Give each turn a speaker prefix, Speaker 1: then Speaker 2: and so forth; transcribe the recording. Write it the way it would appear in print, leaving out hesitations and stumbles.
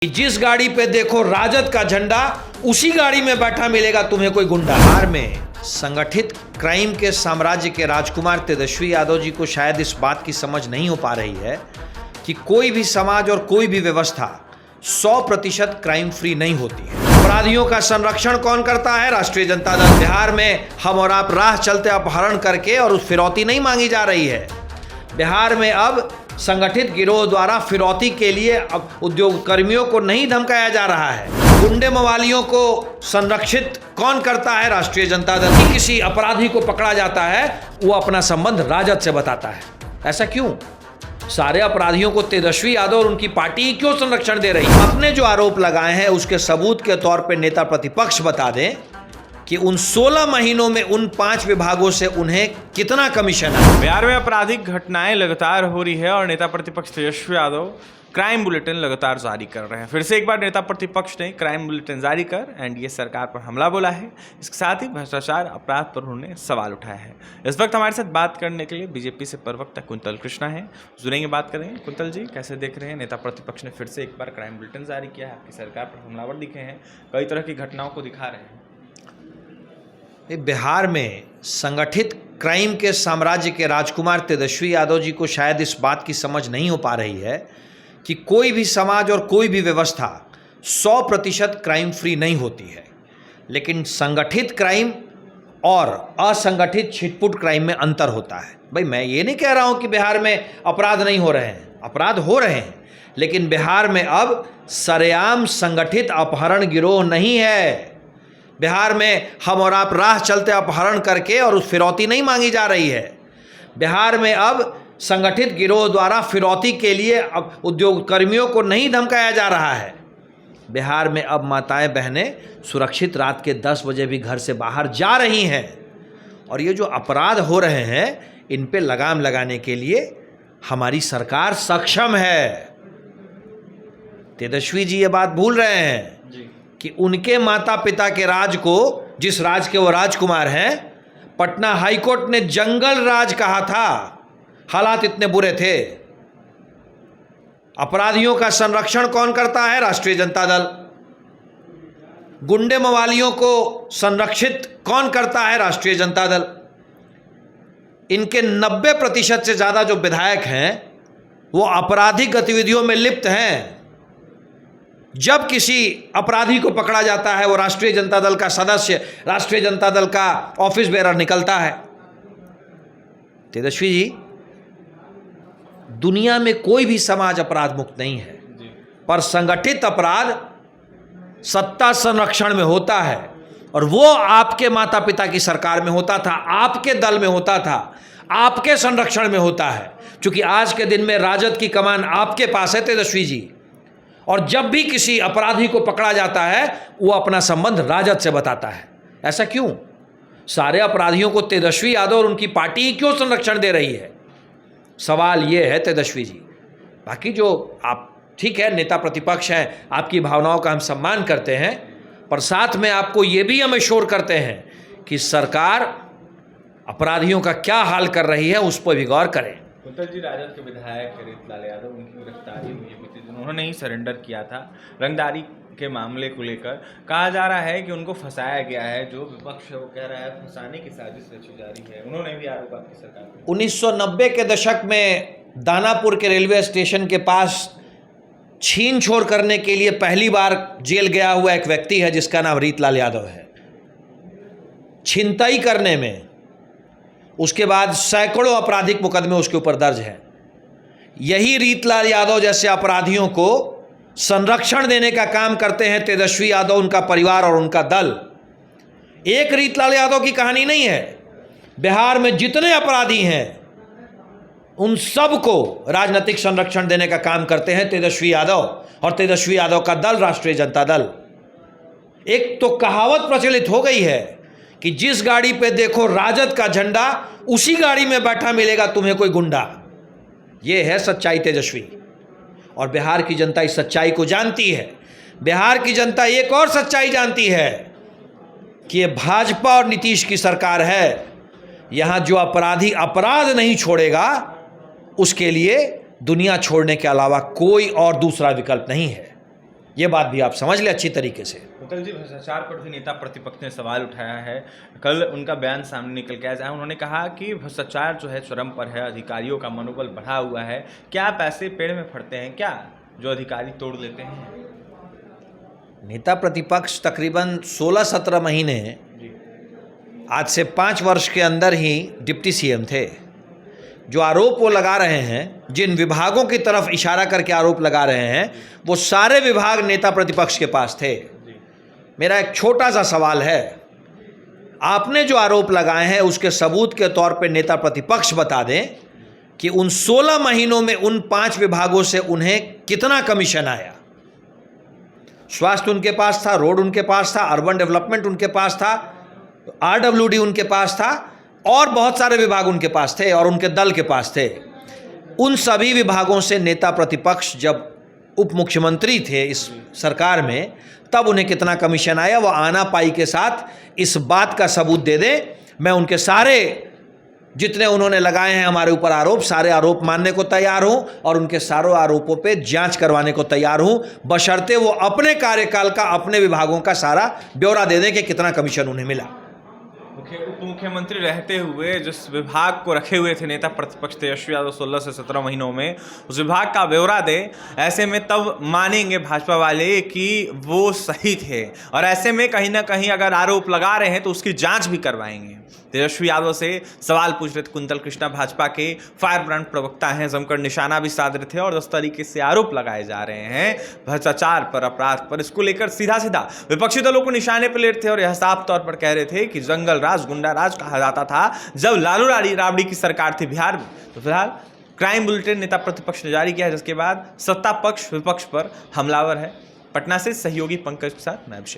Speaker 1: जिस गाड़ी पे देखो राजद का झंडा, उसी गाड़ी में बैठा मिलेगा तुम्हें कोई गुंडा। बिहार में संगठित क्राइम के साम्राज्य के राजकुमार तेजस्वी यादव जी को शायद इस बात की समझ नहीं हो पा रही है कि कोई भी समाज और कोई भी व्यवस्था 100% क्राइम फ्री नहीं होती है। अपराधियों का संरक्षण कौन करता है? राष्ट्रीय जनता दल। बिहार में हम और आप राह चलते अपहरण करके और उस फिरौती नहीं मांगी जा रही है। बिहार में अब संगठित गिरोह द्वारा फिरौती के लिए अब उद्योग कर्मियों को नहीं धमकाया जा रहा है। गुंडे मवालियों को संरक्षित कौन करता है? राष्ट्रीय जनता दल। कि किसी अपराधी को पकड़ा जाता है वो अपना संबंध राजद से बताता है। ऐसा क्यों? सारे अपराधियों को तेजस्वी यादव और उनकी पार्टी ही क्यों संरक्षण दे रही है? अपने जो आरोप लगाए हैं उसके सबूत के तौर पर नेता प्रतिपक्ष बता दें कि उन 16 महीनों में उन 5 विभागों से उन्हें कितना कमीशन है।
Speaker 2: बिहार में आपराधिक घटनाएं लगातार हो रही है और नेता प्रतिपक्ष तेजस्वी यादव क्राइम बुलेटिन लगातार जारी कर रहे हैं। फिर से एक बार नेता प्रतिपक्ष ने क्राइम बुलेटिन जारी कर एनडीए सरकार पर हमला बोला है। इसके साथ ही भ्रष्टाचार अपराध पर उन्होंने सवाल उठाया है। इस वक्त हमारे साथ बात करने के लिए बीजेपी से प्रवक्ता कुंतल कृष्णा है, जुड़ेंगे, बात करेंगे। कुंतल जी, कैसे देख रहे हैं? नेता प्रतिपक्ष ने फिर से एक बार क्राइम बुलेटिन जारी किया है, आपकी सरकार पर हमलावर दिखे हैं, कई तरह की घटनाओं को दिखा रहे हैं।
Speaker 1: बिहार में संगठित क्राइम के साम्राज्य के राजकुमार तेजस्वी यादव जी को शायद इस बात की समझ नहीं हो पा रही है कि कोई भी समाज और कोई भी व्यवस्था 100% क्राइम फ्री नहीं होती है। लेकिन संगठित क्राइम और असंगठित छिटपुट क्राइम में अंतर होता है। भाई, मैं ये नहीं कह रहा हूँ कि बिहार में अपराध नहीं हो रहे हैं, अपराध हो रहे हैं, लेकिन बिहार में अब सरेआम संगठित अपहरण गिरोह नहीं है। बिहार में हम और आप राह चलते अपहरण करके और उस फिरौती नहीं मांगी जा रही है। बिहार में अब संगठित गिरोह द्वारा फिरौती के लिए अब उद्योग कर्मियों को नहीं धमकाया जा रहा है। बिहार में अब माताएं बहनें सुरक्षित रात के 10 बजे भी घर से बाहर जा रही हैं। और ये जो अपराध हो रहे हैं, इन पे लगाम लगाने के लिए हमारी सरकार सक्षम है। तेजस्वी जी ये बात भूल रहे हैं कि उनके माता पिता के राज को, जिस राज के वो राजकुमार हैं, पटना हाईकोर्ट ने जंगल राज कहा था। हालात इतने बुरे थे। अपराधियों का संरक्षण कौन करता है? राष्ट्रीय जनता दल। गुंडे मवालियों को संरक्षित कौन करता है? राष्ट्रीय जनता दल। इनके 90% से ज्यादा जो विधायक हैं वो आपराधिक गतिविधियों में लिप्त हैं। जब किसी अपराधी को पकड़ा जाता है वो राष्ट्रीय जनता दल का सदस्य, राष्ट्रीय जनता दल का ऑफिस बेरर निकलता है। तेजस्वी जी, दुनिया में कोई भी समाज अपराध मुक्त नहीं है, पर संगठित अपराध सत्ता संरक्षण में होता है। और वो आपके माता पिता की सरकार में होता था, आपके दल में होता था, आपके संरक्षण में होता है। क्योंकि आज के दिन में राजद की कमान आपके पास है तेजस्वी जी। और जब भी किसी अपराधी को पकड़ा जाता है वो अपना संबंध राजद से बताता है। ऐसा क्यों? सारे अपराधियों को तेजस्वी यादव और उनकी पार्टी ही क्यों संरक्षण दे रही है? सवाल ये है तेजस्वी जी। बाकी जो आप, ठीक है, नेता प्रतिपक्ष हैं, आपकी भावनाओं का हम सम्मान करते हैं, पर साथ में आपको ये भी हम एश्योर करते हैं कि सरकार अपराधियों का क्या हाल कर रही है उस पर भी गौर करें।
Speaker 2: कुंतल जी, राजद के विधायक रीतलाल यादव, उनकी गिरफ्तारी हुई है बीते दिन, उन्होंने ही सरेंडर किया था। रंगदारी के मामले को लेकर कहा जा रहा है कि उनको फंसाया गया है। जो विपक्ष है वो कह रहा है फंसाने की साजिश रची जा रही है। उन्होंने भी आरोप आपकी सरकार पर।
Speaker 1: 1990 के दशक में दानापुर के रेलवे स्टेशन के पास छीन छोड़ करने के लिए पहली बार जेल गया हुआ एक व्यक्ति है जिसका नाम रीतलाल यादव है। छिनतई करने में उसके बाद सैकड़ों आपराधिक मुकदमे उसके ऊपर दर्ज हैं। यही रीतलाल यादव जैसे अपराधियों को संरक्षण देने का काम करते हैं तेजस्वी यादव, उनका परिवार और उनका दल। एक रीतलाल यादव की कहानी नहीं है। बिहार में जितने अपराधी हैं उन सबको राजनीतिक संरक्षण देने का काम करते हैं तेजस्वी यादव और तेजस्वी यादव का दल, राष्ट्रीय जनता दल। एक तो कहावत प्रचलित हो गई है कि जिस गाड़ी पे देखो राजद का झंडा, उसी गाड़ी में बैठा मिलेगा तुम्हें कोई गुंडा। ये है सच्चाई तेजस्वी, और बिहार की जनता इस सच्चाई को जानती है। बिहार की जनता एक और सच्चाई जानती है कि ये भाजपा और नीतीश की सरकार है। यहां जो अपराधी अपराध नहीं छोड़ेगा उसके लिए दुनिया छोड़ने के अलावा कोई और दूसरा विकल्प नहीं है। ये बात भी आप समझ ले अच्छी तरीके से।
Speaker 2: कल जी भ्रष्टाचार पर भी नेता प्रतिपक्ष ने सवाल उठाया है। कल उनका बयान सामने निकल के आया। उन्होंने कहा कि भ्रष्टाचार जो है चरम पर है, अधिकारियों का मनोबल बढ़ा हुआ है। क्या पैसे पेड़ में फटते हैं क्या, जो अधिकारी तोड़ लेते हैं?
Speaker 1: नेता प्रतिपक्ष तकरीबन 16-17 महीने, आज से 5 वर्ष के अंदर ही डिप्टी सीएम थे। जो आरोप वो लगा रहे हैं, जिन विभागों की तरफ इशारा करके आरोप लगा रहे हैं, वो सारे विभाग नेता प्रतिपक्ष के पास थे। मेरा एक छोटा सा सवाल है, आपने जो आरोप लगाए हैं उसके सबूत के तौर पे नेता प्रतिपक्ष बता दें कि उन 16 महीनों में उन 5 विभागों से उन्हें कितना कमीशन आया। स्वास्थ्य उनके पास था, रोड उनके पास था, अर्बन डेवलपमेंट उनके पास था, आरडब्ल्यूडी उनके पास था, और बहुत सारे विभाग उनके पास थे और उनके दल के पास थे। उन सभी विभागों से नेता प्रतिपक्ष जब उप मुख्यमंत्री थे इस सरकार में, तब उन्हें कितना कमीशन आया, वो आना पाई के साथ इस बात का सबूत दे दें। मैं उनके सारे जितने उन्होंने लगाए हैं हमारे ऊपर आरोप, सारे आरोप मानने को तैयार हूं और उनके सारों आरोपों पे जांच करवाने को तैयार हूं, बशर्ते वो अपने कार्यकाल का, अपने विभागों का सारा ब्यौरा दे दें कि कितना कमीशन उन्हें मिला।
Speaker 2: उप मुख्यमंत्री रहते हुए जिस विभाग को रखे हुए थे नेता प्रतिपक्ष तेजस्वी यादव 16 से 17 महीनों में, उस विभाग का ब्यौरा दे। ऐसे में तब मानेंगे भाजपा वाले कि वो सही थे, और ऐसे में कहीं ना कहीं अगर आरोप लगा रहे हैं तो उसकी जांच भी करवाएंगे। तेजस्वी यादव से सवाल पूछ रहे थे कुंतल कृष्णा, भाजपा के फायर ब्रांड प्रवक्ता हैं, जमकर निशाना भी साध रहे थे और जिस तरीके से आरोप लगाए जा रहे हैं भ्रष्टाचार पर, अपराध पर, इसको लेकर सीधा सीधा विपक्षी दलों को निशाने पर ले रहे थे और यह साफ तौर पर कह रहे थे कि जंगल राज, गुंडा राज कहा जाता था जब लालू राबड़ी की सरकार थी बिहार में। तो फिलहाल क्राइम बुलेटिन नेता प्रतिपक्ष ने जारी किया है, जिसके बाद सत्ता पक्ष विपक्ष पर हमलावर है। पटना से सहयोगी पंकज के साथ मैं अभिषेक।